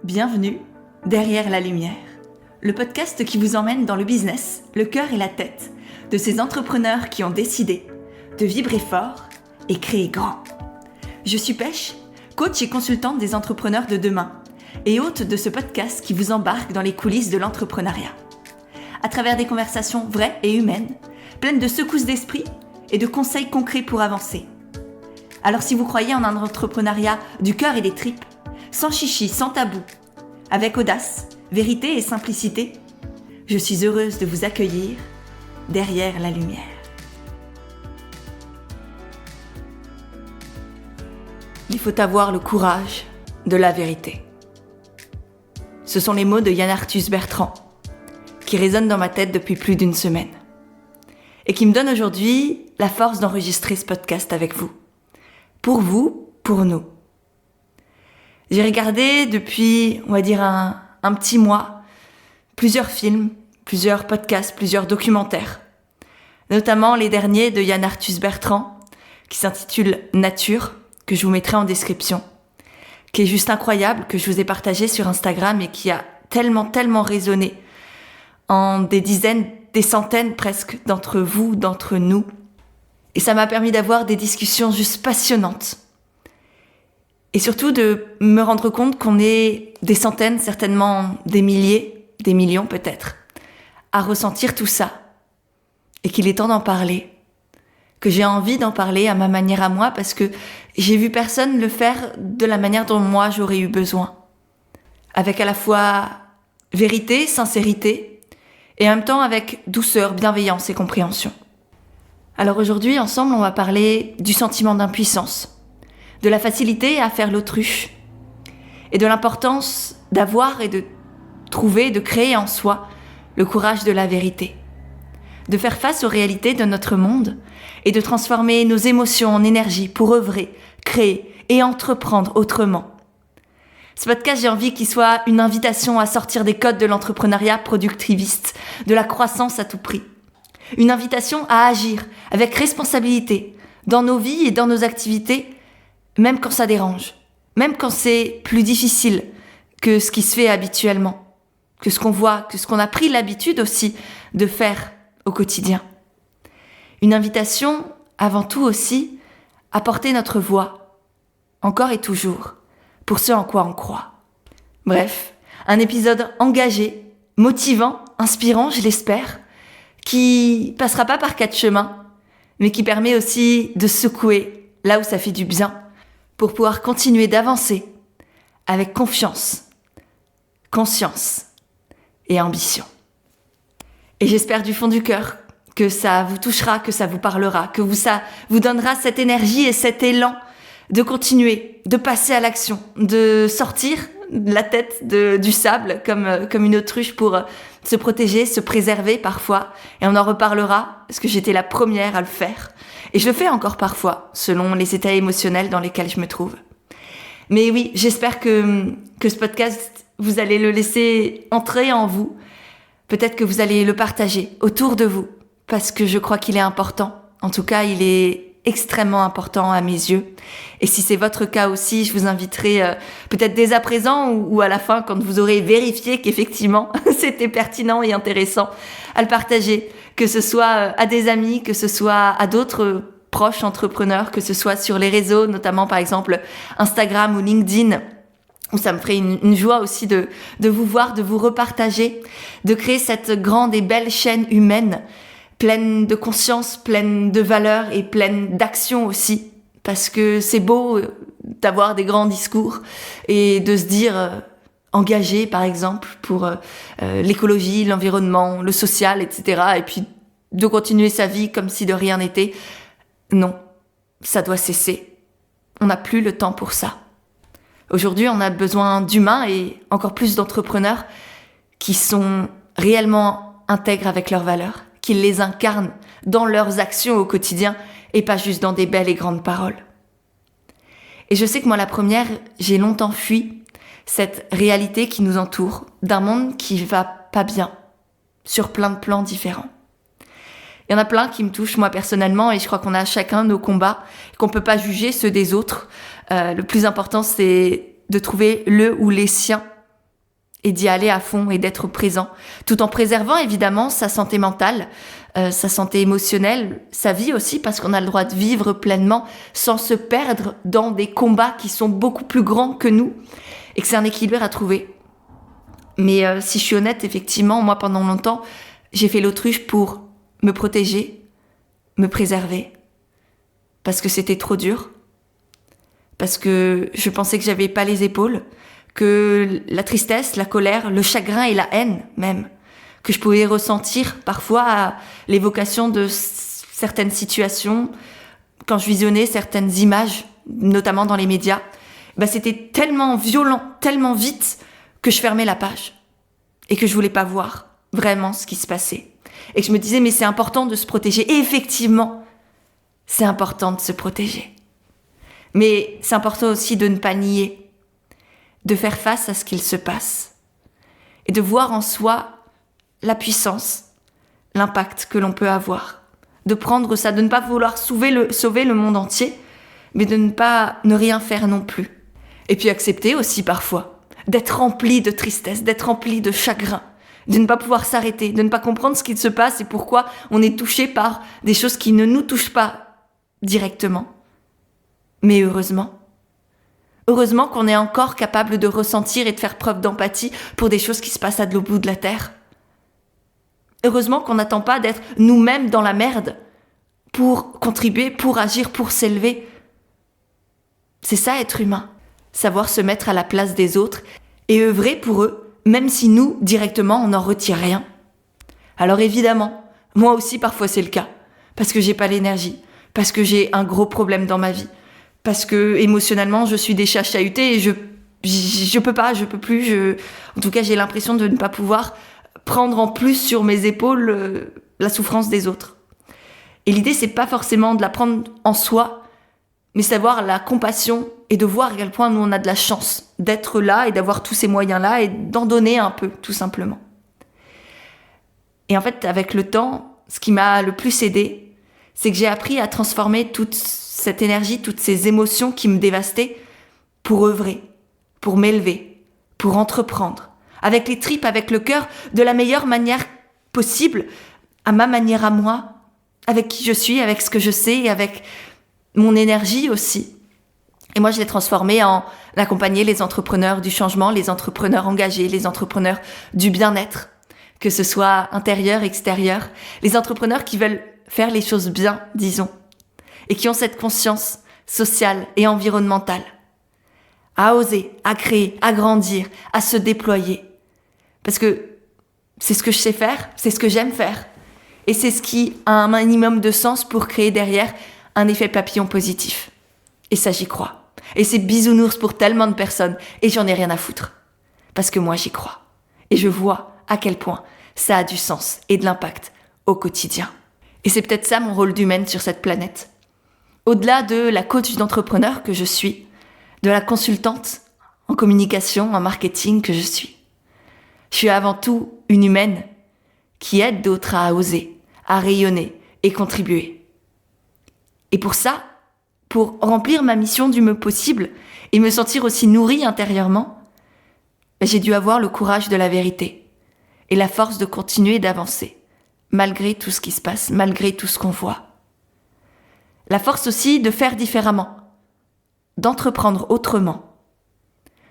Bienvenue derrière la lumière, le podcast qui vous emmène dans le business, le cœur et la tête de ces entrepreneurs qui ont décidé de vibrer fort et créer grand. Je suis Pêche, coach et consultante des entrepreneurs de demain et hôte de ce podcast qui vous embarque dans les coulisses de l'entrepreneuriat. À travers des conversations vraies et humaines, pleines de secousses d'esprit et de conseils concrets pour avancer. Alors si vous croyez en un entrepreneuriat du cœur et des tripes, sans chichi, sans tabou, avec audace, vérité et simplicité, je suis heureuse de vous accueillir derrière la lumière. Il faut avoir le courage de la vérité. Ce sont les mots de Yann Arthus Bertrand qui résonnent dans ma tête depuis plus d'une semaine et qui me donnent aujourd'hui la force d'enregistrer ce podcast avec vous. Pour vous, pour nous. J'ai regardé depuis, on va dire, un petit mois, plusieurs films, plusieurs podcasts, plusieurs documentaires. Notamment les derniers de Yann Arthus Bertrand, qui s'intitule Nature, que je vous mettrai en description, qui est juste incroyable, que je vous ai partagé sur Instagram et qui a tellement résonné en des dizaines, des centaines presque d'entre vous, d'entre nous. Et ça m'a permis d'avoir des discussions juste passionnantes. Et surtout de me rendre compte qu'on est des centaines, certainement des milliers, des millions peut-être, à ressentir tout ça. Et qu'il est temps d'en parler. Que j'ai envie d'en parler à ma manière à moi parce que j'ai vu personne le faire de la manière dont moi j'aurais eu besoin. Avec à la fois vérité, sincérité, et en même temps avec douceur, bienveillance et compréhension. Alors aujourd'hui, ensemble, on va parler du sentiment d'impuissance, de la facilité à faire l'autruche et de l'importance d'avoir et de trouver, de créer en soi le courage de la vérité, de faire face aux réalités de notre monde et de transformer nos émotions en énergie pour œuvrer, créer et entreprendre autrement. Ce podcast, j'ai envie qu'il soit une invitation à sortir des codes de l'entrepreneuriat productiviste, de la croissance à tout prix. Une invitation à agir avec responsabilité dans nos vies et dans nos activités, même quand ça dérange, même quand c'est plus difficile que ce qui se fait habituellement, que ce qu'on voit, que ce qu'on a pris l'habitude aussi de faire au quotidien. Une invitation, avant tout aussi, à porter notre voix, encore et toujours, pour ce en quoi on croit. Bref, un épisode engagé, motivant, inspirant, je l'espère, qui passera pas par 4 chemins, mais qui permet aussi de secouer là où ça fait du bien, pour pouvoir continuer d'avancer avec confiance, conscience et ambition. Et j'espère du fond du cœur que ça vous touchera, que ça vous parlera, que ça vous donnera cette énergie et cet élan de continuer, de passer à l'action, de sortir la tête du sable comme une autruche pour se protéger, se préserver parfois. Et on en reparlera, parce que j'étais la première à le faire. Et je le fais encore parfois, selon les états émotionnels dans lesquels je me trouve. Mais oui, j'espère que ce podcast, vous allez le laisser entrer en vous. Peut-être que vous allez le partager autour de vous, parce que je crois qu'il est important. En tout cas, il est extrêmement important à mes yeux. Et si c'est votre cas aussi, je vous inviterai peut-être dès à présent ou à la fin, quand vous aurez vérifié qu'effectivement c'était pertinent et intéressant, à le partager, que ce soit à des amis, que ce soit à d'autres proches entrepreneurs, que ce soit sur les réseaux, notamment par exemple Instagram ou LinkedIn, où ça me ferait une joie aussi de vous voir, de vous repartager, de créer cette grande et belle chaîne humaine, pleine de conscience, pleine de valeurs et pleine d'action aussi. Parce que c'est beau d'avoir des grands discours et de se dire engagé, par exemple, pour l'écologie, l'environnement, le social, etc. Et puis de continuer sa vie comme si de rien n'était. Non, ça doit cesser. On n'a plus le temps pour ça. Aujourd'hui, on a besoin d'humains et encore plus d'entrepreneurs qui sont réellement intègres avec leurs valeurs, qui les incarnent dans leurs actions au quotidien et pas juste dans des belles et grandes paroles. Et je sais que moi, la première, j'ai longtemps fui cette réalité qui nous entoure, d'un monde qui va pas bien, sur plein de plans différents. Il y en a plein qui me touchent, moi, personnellement, et je crois qu'on a chacun nos combats, qu'on peut pas juger ceux des autres. Le plus important, c'est de trouver le ou les siens et d'y aller à fond et d'être présent, tout en préservant évidemment sa santé mentale, sa santé émotionnelle, sa vie aussi, parce qu'on a le droit de vivre pleinement sans se perdre dans des combats qui sont beaucoup plus grands que nous et que c'est un équilibre à trouver. Mais si je suis honnête, effectivement, moi pendant longtemps, j'ai fait l'autruche pour me protéger, me préserver, parce que c'était trop dur, parce que je pensais que j'avais pas les épaules, que la tristesse, la colère, le chagrin et la haine même, que je pouvais ressentir parfois à l'évocation de certaines situations, quand je visionnais certaines images, notamment dans les médias, c'était tellement violent, tellement vite, que je fermais la page et que je voulais pas voir vraiment ce qui se passait. Et que je me disais, mais c'est important de se protéger. Et effectivement, c'est important de se protéger. Mais c'est important aussi de ne pas nier, de faire face à ce qu'il se passe et de voir en soi la puissance, l'impact que l'on peut avoir, de prendre ça, de ne pas vouloir sauver le monde entier, mais de ne rien faire non plus. Et puis accepter aussi parfois d'être rempli de tristesse, d'être rempli de chagrin, de ne pas pouvoir s'arrêter, de ne pas comprendre ce qu'il se passe et pourquoi on est touché par des choses qui ne nous touchent pas directement. Mais heureusement qu'on est encore capable de ressentir et de faire preuve d'empathie pour des choses qui se passent à l'autre bout de la terre. Heureusement qu'on n'attend pas d'être nous-mêmes dans la merde pour contribuer, pour agir, pour s'élever. C'est ça être humain, savoir se mettre à la place des autres et œuvrer pour eux, même si nous, directement, on n'en retire rien. Alors évidemment, moi aussi parfois c'est le cas, parce que j'ai pas l'énergie, parce que j'ai un gros problème dans ma vie, parce que émotionnellement je suis déjà chahutée et je peux plus, en tout cas j'ai l'impression de ne pas pouvoir prendre en plus sur mes épaules la souffrance des autres. Et l'idée c'est pas forcément de la prendre en soi, mais savoir la compassion et de voir à quel point nous on a de la chance d'être là et d'avoir tous ces moyens-là et d'en donner un peu, tout simplement. Et en fait, avec le temps, ce qui m'a le plus aidée, c'est que j'ai appris à transformer toute cette énergie, toutes ces émotions qui me dévastaient pour œuvrer, pour m'élever, pour entreprendre, avec les tripes, avec le cœur, de la meilleure manière possible, à ma manière à moi, avec qui je suis, avec ce que je sais et avec mon énergie aussi. Et moi, je l'ai transformé en accompagner les entrepreneurs du changement, les entrepreneurs engagés, les entrepreneurs du bien-être, que ce soit intérieur, extérieur, les entrepreneurs qui veulent faire les choses bien, disons, et qui ont cette conscience sociale et environnementale, à oser, à créer, à grandir, à se déployer. Parce que c'est ce que je sais faire, c'est ce que j'aime faire, et c'est ce qui a un minimum de sens pour créer derrière un effet papillon positif. Et ça, j'y crois. Et c'est bisounours pour tellement de personnes, et j'en ai rien à foutre. Parce que moi, j'y crois. Et je vois à quel point ça a du sens et de l'impact au quotidien. Et c'est peut-être ça mon rôle d'humaine sur cette planète. Au-delà de la coach d'entrepreneur que je suis, de la consultante en communication, en marketing que je suis avant tout une humaine qui aide d'autres à oser, à rayonner et contribuer. Et pour ça, pour remplir ma mission du mieux possible et me sentir aussi nourrie intérieurement, j'ai dû avoir le courage de la vérité et la force de continuer d'avancer, malgré tout ce qui se passe, malgré tout ce qu'on voit. La force aussi de faire différemment, d'entreprendre autrement,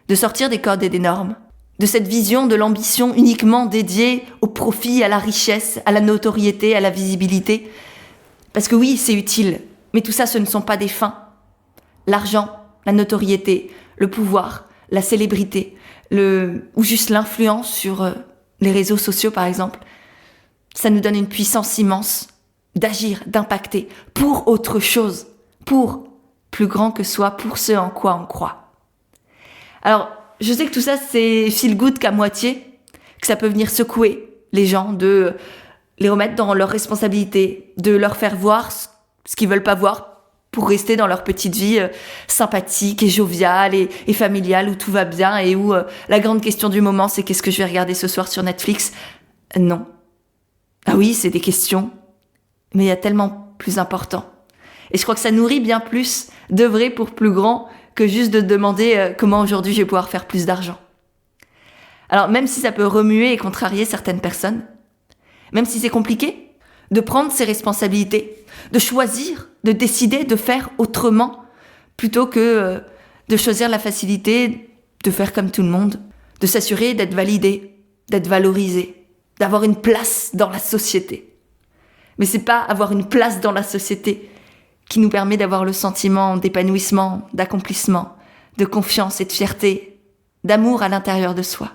de sortir des codes et des normes, de cette vision de l'ambition uniquement dédiée au profit, à la richesse, à la notoriété, à la visibilité. Parce que oui, c'est utile, mais tout ça, ce ne sont pas des fins. L'argent, la notoriété, le pouvoir, la célébrité, ou juste l'influence sur les réseaux sociaux, par exemple, ça nous donne une puissance immense d'agir, d'impacter pour autre chose, pour plus grand que soi, pour ce en quoi on croit. Alors, je sais que tout ça, c'est feel good qu'à moitié, que ça peut venir secouer les gens, de les remettre dans leurs responsabilités, de leur faire voir ce qu'ils veulent pas voir pour rester dans leur petite vie sympathique et joviale et familiale où tout va bien et où la grande question du moment, c'est qu'est-ce que je vais regarder ce soir sur Netflix ? Non. Ah oui, c'est des questions, mais il y a tellement plus important. Et je crois que ça nourrit bien plus d'œuvrer pour plus grand que juste de demander comment aujourd'hui je vais pouvoir faire plus d'argent. Alors même si ça peut remuer et contrarier certaines personnes, même si c'est compliqué, de prendre ses responsabilités, de choisir, de décider de faire autrement, plutôt que de choisir la facilité, de faire comme tout le monde, de s'assurer d'être validé, d'être valorisé, d'avoir une place dans la société. Mais c'est pas avoir une place dans la société qui nous permet d'avoir le sentiment d'épanouissement, d'accomplissement, de confiance et de fierté, d'amour à l'intérieur de soi.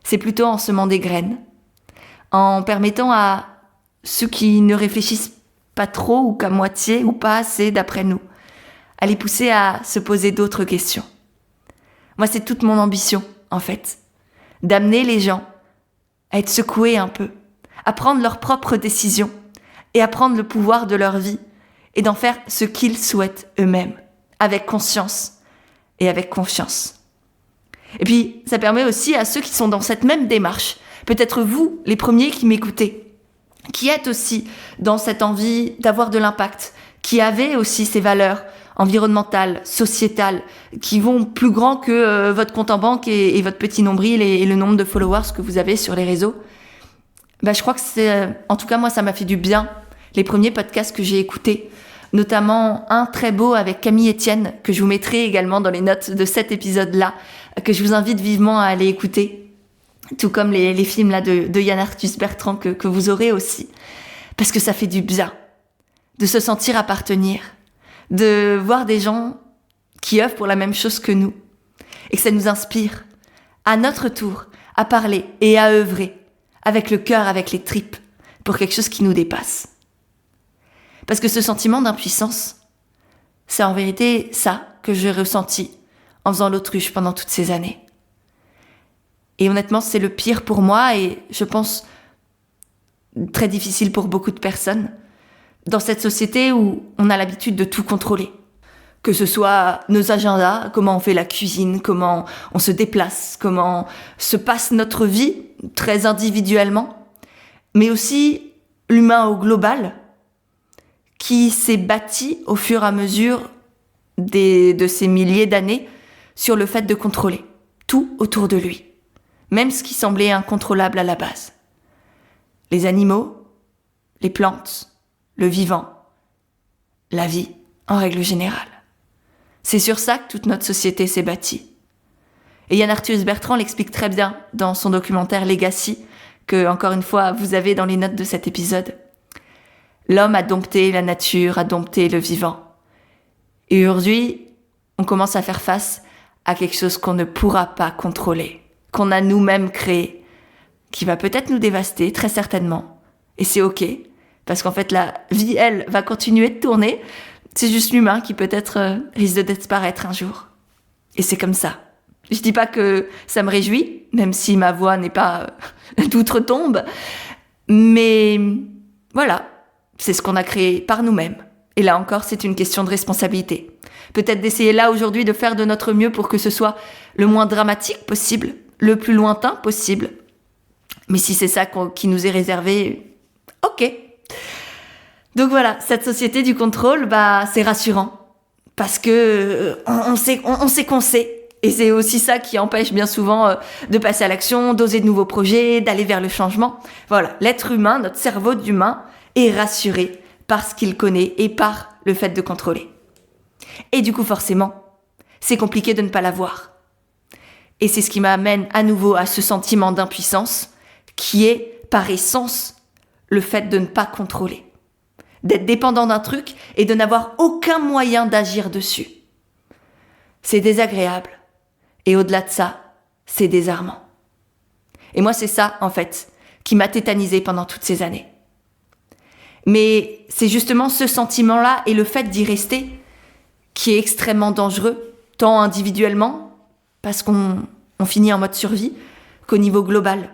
C'est plutôt en semant des graines, en permettant à ceux qui ne réfléchissent pas trop ou qu'à moitié ou pas assez d'après nous, à les pousser à se poser d'autres questions. Moi, c'est toute mon ambition, en fait, d'amener les gens à être secoués un peu, à prendre leurs propres décisions et à prendre le pouvoir de leur vie et d'en faire ce qu'ils souhaitent eux-mêmes, avec conscience et avec confiance. Et puis, ça permet aussi à ceux qui sont dans cette même démarche, peut-être vous, les premiers qui m'écoutez, qui êtes aussi dans cette envie d'avoir de l'impact, qui avez aussi ces valeurs environnementales, sociétales, qui vont plus grand que votre compte en banque et votre petit nombril et le nombre de followers que vous avez sur les réseaux. Je crois que en tout cas moi ça m'a fait du bien, les premiers podcasts que j'ai écoutés, notamment un très beau avec Camille Etienne, que je vous mettrai également dans les notes de cet épisode-là, que je vous invite vivement à aller écouter, tout comme les films là de Yann Arthus Bertrand que vous aurez aussi, parce que ça fait du bien de se sentir appartenir, de voir des gens qui œuvrent pour la même chose que nous, et que ça nous inspire, à notre tour, à parler et à œuvrer, avec le cœur, avec les tripes, pour quelque chose qui nous dépasse. Parce que ce sentiment d'impuissance, c'est en vérité ça que j'ai ressenti en faisant l'autruche pendant toutes ces années. Et honnêtement, c'est le pire pour moi et je pense très difficile pour beaucoup de personnes dans cette société où on a l'habitude de tout contrôler. Que ce soit nos agendas, comment on fait la cuisine, comment on se déplace, comment se passe notre vie très individuellement, mais aussi l'humain au global qui s'est bâti au fur et à mesure de ces milliers d'années sur le fait de contrôler tout autour de lui, même ce qui semblait incontrôlable à la base. Les animaux, les plantes, le vivant, la vie en règle générale. C'est sur ça que toute notre société s'est bâtie. Et Yann Arthus Bertrand l'explique très bien dans son documentaire Legacy, que, encore une fois, vous avez dans les notes de cet épisode. L'homme a dompté la nature, a dompté le vivant. Et aujourd'hui, on commence à faire face à quelque chose qu'on ne pourra pas contrôler, qu'on a nous-mêmes créé, qui va peut-être nous dévaster, très certainement. Et c'est ok, parce qu'en fait, la vie, elle, va continuer de tourner. C'est juste l'humain qui peut-être risque de disparaître un jour. Et c'est comme ça. Je dis pas que ça me réjouit, même si ma voix n'est pas d'outre-tombe. Mais voilà, c'est ce qu'on a créé par nous-mêmes. Et là encore, c'est une question de responsabilité. Peut-être d'essayer là aujourd'hui de faire de notre mieux pour que ce soit le moins dramatique possible, le plus lointain possible. Mais si c'est ça qui nous est réservé, ok. Donc voilà, cette société du contrôle, c'est rassurant. Parce que on sait qu'on sait. Et c'est aussi ça qui empêche bien souvent de passer à l'action, d'oser de nouveaux projets, d'aller vers le changement. Voilà, l'être humain, notre cerveau d'humain, est rassuré par ce qu'il connaît et par le fait de contrôler. Et du coup, forcément, c'est compliqué de ne pas l'avoir. Et c'est ce qui m'amène à nouveau à ce sentiment d'impuissance qui est, par essence, le fait de ne pas contrôler. D'être dépendant d'un truc et de n'avoir aucun moyen d'agir dessus. C'est désagréable. Et au-delà de ça, c'est désarmant. Et moi, c'est ça, en fait, qui m'a tétanisée pendant toutes ces années. Mais c'est justement ce sentiment-là et le fait d'y rester qui est extrêmement dangereux, tant individuellement, parce qu'on finit en mode survie, qu'au niveau global,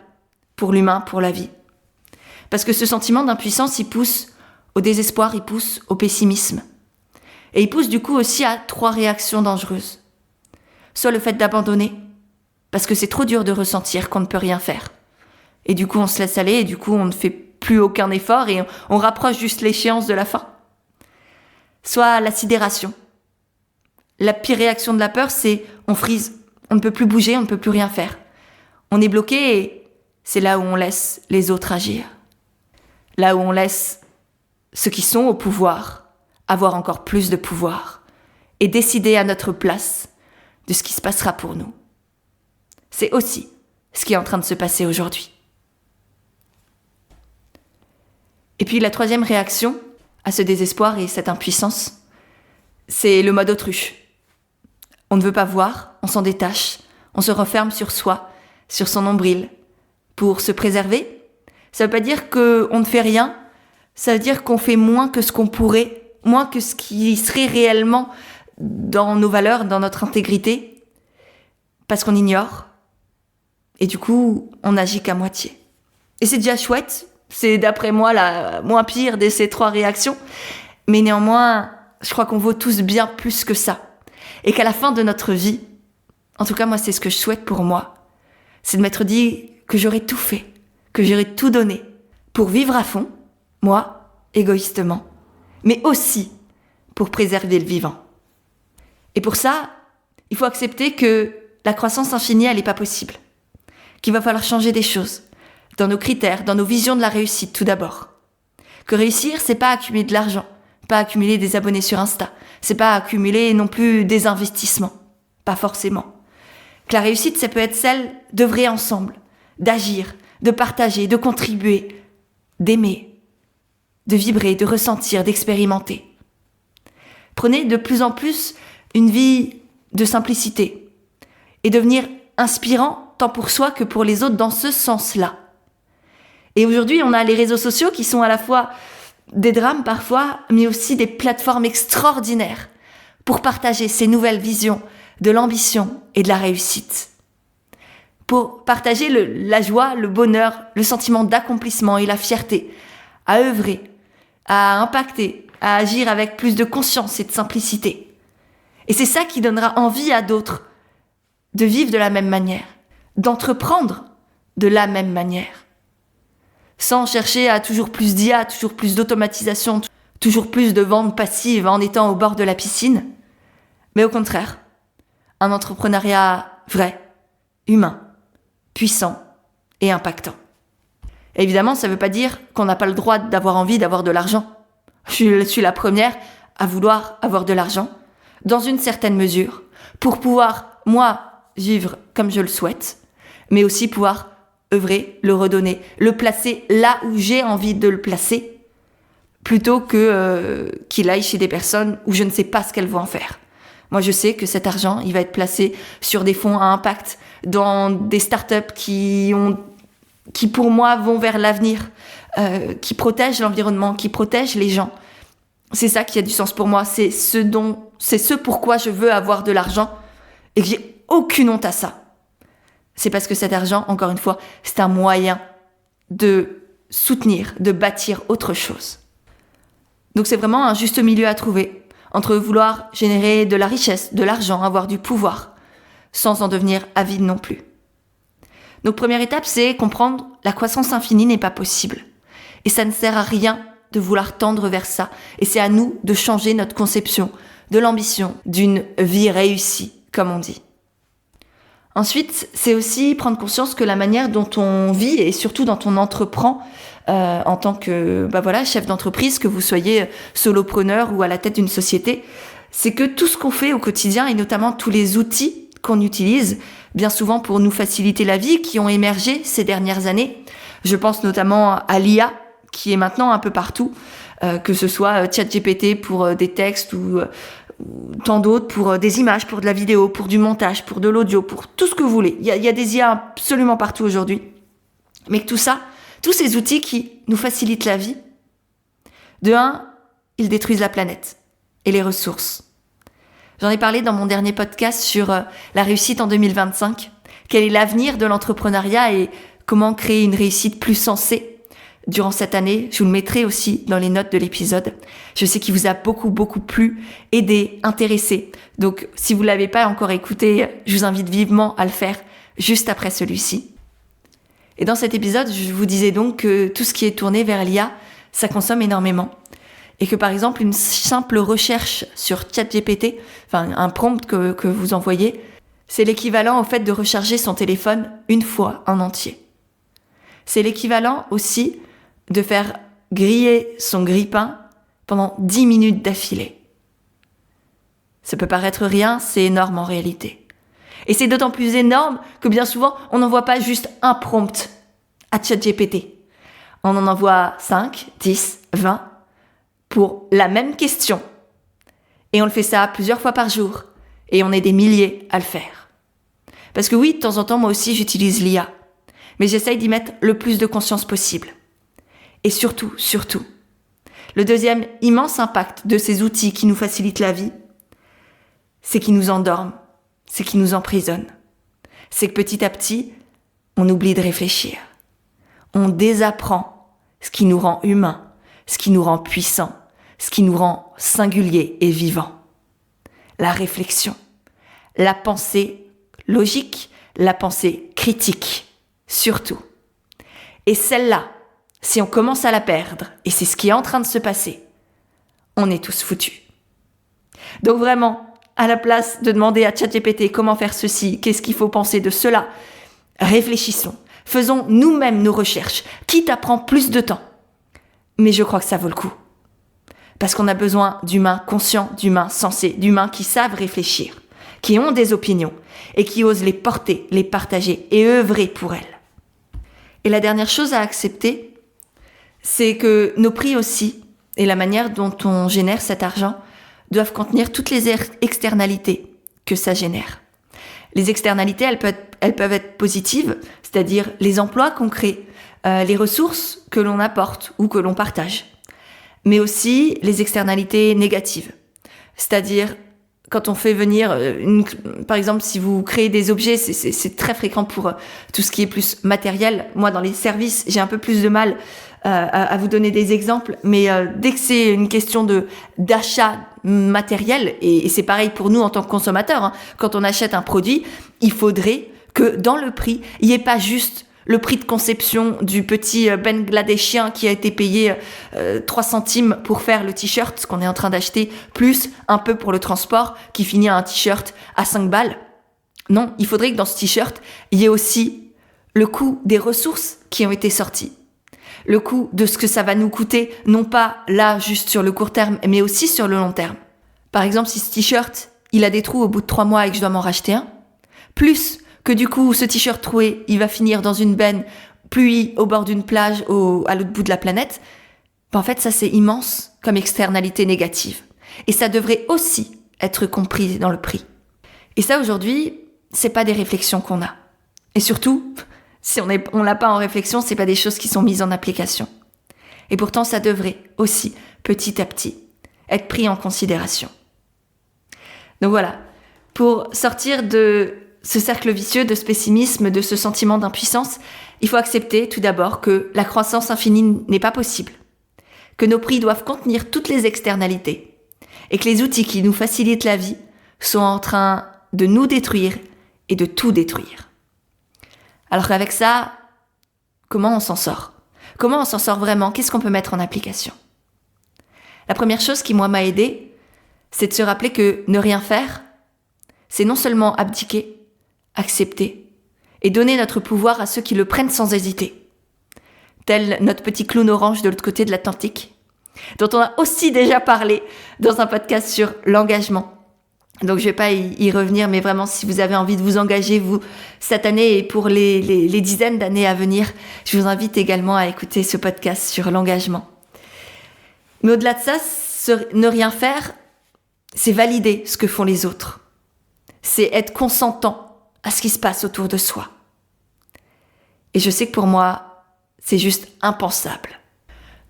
pour l'humain, pour la vie. Parce que ce sentiment d'impuissance, il pousse au désespoir, il pousse au pessimisme. Et il pousse du coup aussi à 3 réactions dangereuses. Soit le fait d'abandonner, parce que c'est trop dur de ressentir qu'on ne peut rien faire. Et du coup, on se laisse aller, et du coup, on ne fait plus aucun effort, et on rapproche juste l'échéance de la fin. Soit la sidération. La pire réaction de la peur, c'est on frise, on ne peut plus bouger, on ne peut plus rien faire. On est bloqué et c'est là où on laisse les autres agir. Là où on laisse ceux qui sont au pouvoir avoir encore plus de pouvoir et décider à notre place de ce qui se passera pour nous. C'est aussi ce qui est en train de se passer aujourd'hui. Et puis la troisième réaction à ce désespoir et cette impuissance, c'est le mode autruche. On ne veut pas voir, on s'en détache, on se referme sur soi, sur son nombril, pour se préserver. Ça ne veut pas dire qu'on ne fait rien, ça veut dire qu'on fait moins que ce qu'on pourrait, moins que ce qui serait réellement dans nos valeurs, dans notre intégrité, parce qu'on ignore, et du coup, on n'agit qu'à moitié. Et c'est déjà chouette, c'est d'après moi la moins pire de ces trois réactions, mais néanmoins, je crois qu'on vaut tous bien plus que ça. Et qu'à la fin de notre vie, en tout cas moi c'est ce que je souhaite pour moi, c'est de m'être dit que j'aurais tout fait, que j'aurais tout donné pour vivre à fond, moi, égoïstement, mais aussi pour préserver le vivant. Et pour ça, il faut accepter que la croissance infinie, elle n'est pas possible, qu'il va falloir changer des choses, dans nos critères, dans nos visions de la réussite tout d'abord. Que réussir, c'est pas accumuler de l'argent, pas accumuler des abonnés sur Insta, c'est pas accumuler non plus des investissements, pas forcément. Que la réussite, ça peut être celle d'œuvrer ensemble, d'agir, de partager, de contribuer, d'aimer, de vibrer, de ressentir, d'expérimenter. Prenez de plus en plus une vie de simplicité et devenir inspirant tant pour soi que pour les autres dans ce sens-là. Et aujourd'hui, on a les réseaux sociaux qui sont à la fois des drames parfois, mais aussi des plateformes extraordinaires pour partager ces nouvelles visions de l'ambition et de la réussite. Pour partager la joie, le bonheur, le sentiment d'accomplissement et la fierté, à œuvrer, à impacter, à agir avec plus de conscience et de simplicité. Et c'est ça qui donnera envie à d'autres de vivre de la même manière, d'entreprendre de la même manière. Sans chercher à toujours plus d'IA, toujours plus d'automatisation, toujours plus de vente passive en étant au bord de la piscine, mais au contraire, un entrepreneuriat vrai, humain, puissant et impactant. Et évidemment, ça ne veut pas dire qu'on n'a pas le droit d'avoir envie d'avoir de l'argent. Je suis la première à vouloir avoir de l'argent, dans une certaine mesure, pour pouvoir, moi, vivre comme je le souhaite, mais aussi pouvoir œuvrer, le redonner, le placer là où j'ai envie de le placer, plutôt que qu'il aille chez des personnes où je ne sais pas ce qu'elles vont en faire. Moi, je sais que cet argent, il va être placé sur des fonds à impact, dans des startups qui pour moi vont vers l'avenir, qui protègent l'environnement, qui protègent les gens. C'est ça qui a du sens pour moi. C'est ce pourquoi je veux avoir de l'argent et que j'ai aucune honte à ça. C'est parce que cet argent, encore une fois, c'est un moyen de soutenir, de bâtir autre chose. Donc c'est vraiment un juste milieu à trouver entre vouloir générer de la richesse, de l'argent, avoir du pouvoir, sans en devenir avide non plus. Donc première étape, c'est comprendre la croissance infinie n'est pas possible. Et ça ne sert à rien de vouloir tendre vers ça. Et c'est à nous de changer notre conception de l'ambition d'une vie réussie, comme on dit. Ensuite, c'est aussi prendre conscience que la manière dont on vit et surtout dont on entreprend en tant que chef d'entreprise, que vous soyez solopreneur ou à la tête d'une société, c'est que tout ce qu'on fait au quotidien et notamment tous les outils qu'on utilise, bien souvent pour nous faciliter la vie, qui ont émergé ces dernières années. Je pense notamment à l'IA qui est maintenant un peu partout, que ce soit ChatGPT pour des textes ou tant d'autres pour des images, pour de la vidéo, pour du montage, pour de l'audio, pour tout ce que vous voulez. Il y a des IA absolument partout aujourd'hui. Mais que tout ça, tous ces outils qui nous facilitent la vie, de un, ils détruisent la planète et les ressources. J'en ai parlé dans mon dernier podcast sur la réussite en 2025. Quel est l'avenir de l'entrepreneuriat et comment créer une réussite plus sensée durant cette année. Je vous le mettrai aussi dans les notes de l'épisode. Je sais qu'il vous a beaucoup plu, aidé, intéressé. Donc, si vous ne l'avez pas encore écouté, je vous invite vivement à le faire juste après celui-ci. Et dans cet épisode, je vous disais donc que tout ce qui est tourné vers l'IA, ça consomme énormément. Et que par exemple, une simple recherche sur ChatGPT, enfin un prompt que vous envoyez, C'est l'équivalent au fait de recharger son téléphone une fois en entier. C'est l'équivalent aussi de faire griller son grille-pain pendant 10 minutes d'affilée. Ça peut paraître rien, c'est énorme en réalité. Et c'est d'autant plus énorme que bien souvent, on n'envoie pas juste un prompt à ChatGPT. On en envoie 5, 10, 20 pour la même question. Et on le fait ça plusieurs fois par jour. Et on est des milliers à le faire. Parce que oui, de temps en temps, moi aussi, j'utilise l'IA. Mais j'essaye d'y mettre le plus de conscience possible. Et surtout, le deuxième immense impact de ces outils qui nous facilitent la vie, c'est qu'ils nous endorment, c'est qu'ils nous emprisonnent. C'est que petit à petit, on oublie de réfléchir. On désapprend ce qui nous rend humains, ce qui nous rend puissants, ce qui nous rend singuliers et vivants. La réflexion, la pensée logique, la pensée critique, surtout. Et celle-là, si on commence à la perdre, et c'est ce qui est en train de se passer, on est tous foutus. Donc vraiment, à la place de demander à ChatGPT comment faire ceci, qu'est-ce qu'il faut penser de cela, réfléchissons, faisons nous-mêmes nos recherches, quitte à prendre plus de temps. Mais je crois que ça vaut le coup. Parce qu'on a besoin d'humains conscients, d'humains sensés, d'humains qui savent réfléchir, qui ont des opinions et qui osent les porter, les partager et œuvrer pour elles. Et la dernière chose à accepter, c'est que nos prix aussi et la manière dont on génère cet argent doivent contenir toutes les externalités que ça génère. Les externalités, elles peuvent être positives, c'est-à-dire les emplois qu'on crée, les ressources que l'on apporte ou que l'on partage, mais aussi les externalités négatives, c'est-à-dire quand on fait venir, par exemple, si vous créez des objets, c'est très fréquent pour tout ce qui est plus matériel. Moi, dans les services, j'ai un peu plus de mal à vous donner des exemples, mais dès que c'est une question d'achat matériel, et c'est pareil pour nous en tant que consommateurs, hein, quand on achète un produit, il faudrait que dans le prix, il n'y ait pas juste le prix de conception du petit Bangladeshien qui a été payé 3 centimes pour faire le t-shirt, ce qu'on est en train d'acheter, plus un peu pour le transport qui finit à un t-shirt à 5 balles. Non, il faudrait que dans ce t-shirt, il y ait aussi le coût des ressources qui ont été sorties. Le coût de ce que ça va nous coûter, non pas là juste sur le court terme, mais aussi sur le long terme. Par exemple, si ce t-shirt, il a des trous au bout de 3 mois et que je dois m'en racheter un, plus que du coup, ce t-shirt troué, il va finir dans une benne, puis au bord d'une plage à l'autre bout de la planète, en fait, ça c'est immense comme externalité négative. Et ça devrait aussi être compris dans le prix. Et ça aujourd'hui, c'est pas des réflexions qu'on a. Et surtout, si on l'a pas en réflexion, c'est pas des choses qui sont mises en application. Et pourtant, ça devrait aussi, petit à petit, être pris en considération. Donc voilà, pour sortir de ce cercle vicieux de ce pessimisme, de ce sentiment d'impuissance, il faut accepter tout d'abord que la croissance infinie n'est pas possible, que nos prix doivent contenir toutes les externalités et que les outils qui nous facilitent la vie sont en train de nous détruire et de tout détruire. Alors qu'avec ça, comment on s'en sort ? Comment on s'en sort vraiment ? Qu'est-ce qu'on peut mettre en application ? La première chose qui, moi, m'a aidée, c'est de se rappeler que ne rien faire, c'est non seulement abdiquer, accepter et donner notre pouvoir à ceux qui le prennent sans hésiter. Tel notre petit clown orange de l'autre côté de l'Atlantique, dont on a aussi déjà parlé dans un podcast sur l'engagement. Donc je vais pas y revenir, mais vraiment si vous avez envie de vous engager, vous, cette année et pour les dizaines d'années à venir, je vous invite également à écouter ce podcast sur l'engagement. Mais au-delà de ça, ne rien faire, c'est valider ce que font les autres. C'est être consentant à ce qui se passe autour de soi. Et je sais que pour moi, c'est juste impensable.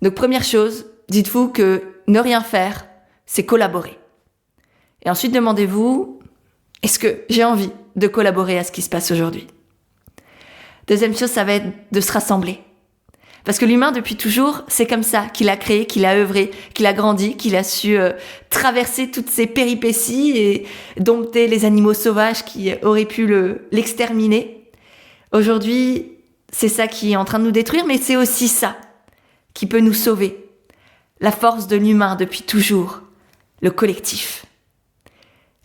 Donc première chose, dites-vous que ne rien faire, c'est collaborer. Et ensuite demandez-vous, est-ce que j'ai envie de collaborer à ce qui se passe aujourd'hui ? Deuxième chose, ça va être de se rassembler. Parce que l'humain, depuis toujours, c'est comme ça qu'il a créé, qu'il a œuvré, qu'il a grandi, qu'il a su traverser toutes ces péripéties et dompter les animaux sauvages qui auraient pu l'exterminer. Aujourd'hui, c'est ça qui est en train de nous détruire, mais c'est aussi ça qui peut nous sauver. La force de l'humain depuis toujours, le collectif.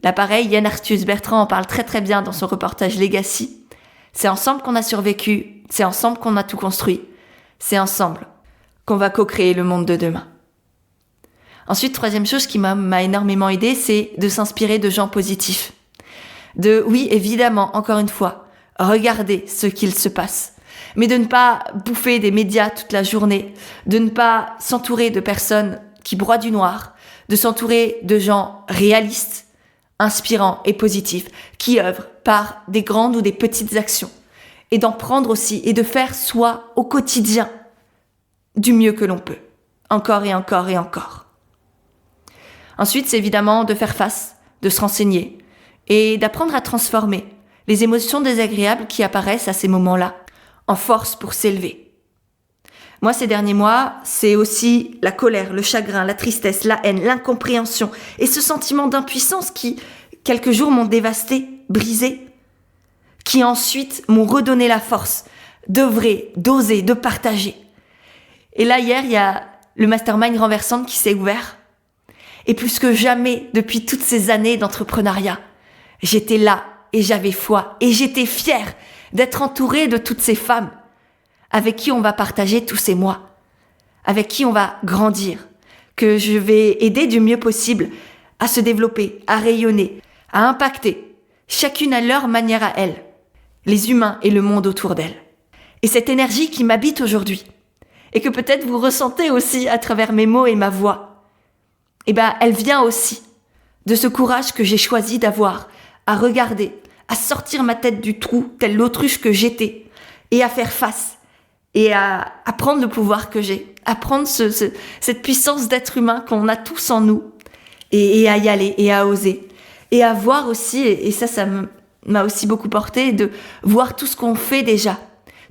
Là pareil, Yann Arthus Bertrand en parle très très bien dans son reportage Legacy. C'est ensemble qu'on a survécu, c'est ensemble qu'on a tout construit, c'est ensemble qu'on va co-créer le monde de demain. Ensuite, troisième chose qui m'a énormément aidée, c'est de s'inspirer de gens positifs. Oui, évidemment, encore une fois, regarder ce qu'il se passe, mais de ne pas bouffer des médias toute la journée, de ne pas s'entourer de personnes qui broient du noir, de s'entourer de gens réalistes, inspirants et positifs, qui œuvrent par des grandes ou des petites actions, et d'en prendre aussi, et de faire soi au quotidien du mieux que l'on peut, encore et encore et encore. Ensuite, c'est évidemment de faire face, de se renseigner et d'apprendre à transformer les émotions désagréables qui apparaissent à ces moments-là en force pour s'élever. Moi, ces derniers mois, c'est aussi la colère, le chagrin, la tristesse, la haine, l'incompréhension et ce sentiment d'impuissance qui, quelques jours, m'ont dévasté, brisé, qui ensuite m'ont redonné la force d'œuvrer, d'oser, de partager. Et là, hier, il y a le mastermind renversante qui s'est ouvert. Et plus que jamais, depuis toutes ces années d'entrepreneuriat, j'étais là et j'avais foi et j'étais fière d'être entourée de toutes ces femmes avec qui on va partager tous ces mois, avec qui on va grandir, que je vais aider du mieux possible à se développer, à rayonner, à impacter, chacune à leur manière à elles, les humains et le monde autour d'elles. Et cette énergie qui m'habite aujourd'hui, et que peut-être vous ressentez aussi à travers mes mots et ma voix, elle vient aussi de ce courage que j'ai choisi d'avoir, à regarder, à sortir ma tête du trou, telle l'autruche que j'étais, et à faire face, et à prendre le pouvoir que j'ai, à prendre cette puissance d'être humain qu'on a tous en nous, et à y aller, et à oser, et à voir aussi, et ça m'a aussi beaucoup porté, de voir tout ce qu'on fait déjà,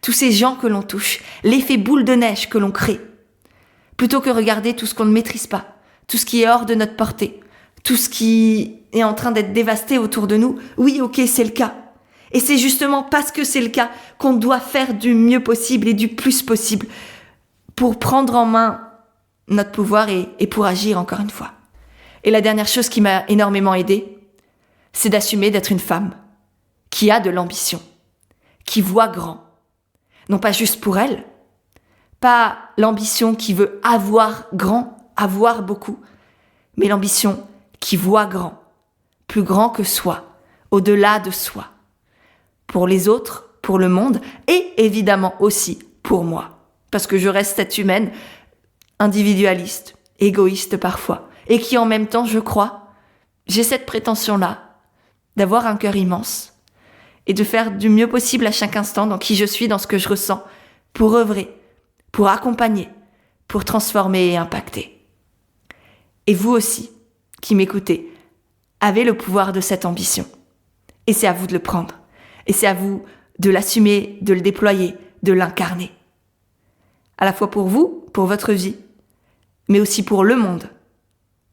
tous ces gens que l'on touche, l'effet boule de neige que l'on crée, plutôt que regarder tout ce qu'on ne maîtrise pas, tout ce qui est hors de notre portée, tout ce qui est en train d'être dévasté autour de nous. Oui, ok, c'est le cas. Et c'est justement parce que c'est le cas qu'on doit faire du mieux possible et du plus possible pour prendre en main notre pouvoir et pour agir encore une fois. Et la dernière chose qui m'a énormément aidée, c'est d'assumer d'être une femme qui a de l'ambition, qui voit grand. Non pas juste pour elle, pas l'ambition qui veut avoir grand, avoir beaucoup, mais l'ambition qui voit grand, plus grand que soi, au-delà de soi, pour les autres, pour le monde et évidemment aussi pour moi, parce que je reste cette humaine individualiste, égoïste parfois, et qui en même temps, je crois, j'ai cette prétention-là, d'avoir un cœur immense et de faire du mieux possible à chaque instant dans qui je suis, dans ce que je ressens, pour œuvrer, pour accompagner, pour transformer et impacter. Et vous aussi, qui m'écoutez, avez le pouvoir de cette ambition. Et c'est à vous de le prendre. Et c'est à vous de l'assumer, de le déployer, de l'incarner. À la fois pour vous, pour votre vie, mais aussi pour le monde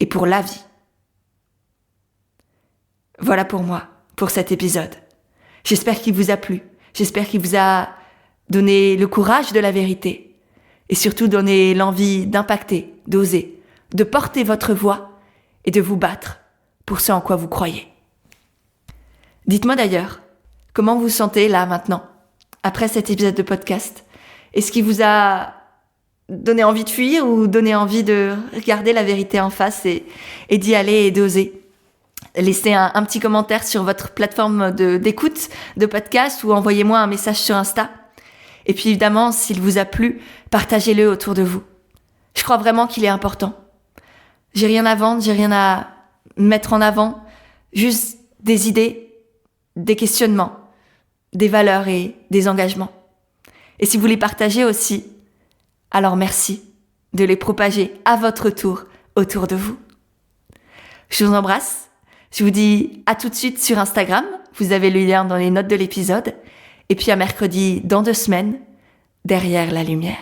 et pour la vie. Voilà pour moi, pour cet épisode. J'espère qu'il vous a plu. J'espère qu'il vous a donné le courage de la vérité. Et surtout donné l'envie d'impacter, d'oser, de porter votre voix et de vous battre pour ce en quoi vous croyez. Dites-moi d'ailleurs, comment vous vous sentez là maintenant, après cet épisode de podcast? Est-ce qu'il vous a donné envie de fuir ou donné envie de regarder la vérité en face et d'y aller et d'oser? Laissez un petit commentaire sur votre plateforme d'écoute de podcast ou envoyez-moi un message sur Insta. Et puis évidemment, s'il vous a plu, partagez-le autour de vous. Je crois vraiment qu'il est important. J'ai rien à vendre, j'ai rien à mettre en avant, juste des idées, des questionnements, des valeurs et des engagements. Et si vous les partagez aussi, alors merci de les propager à votre tour autour de vous. Je vous embrasse, je vous dis à tout de suite sur Instagram, vous avez le lien dans les notes de l'épisode, et puis à mercredi dans 2 semaines, derrière la lumière.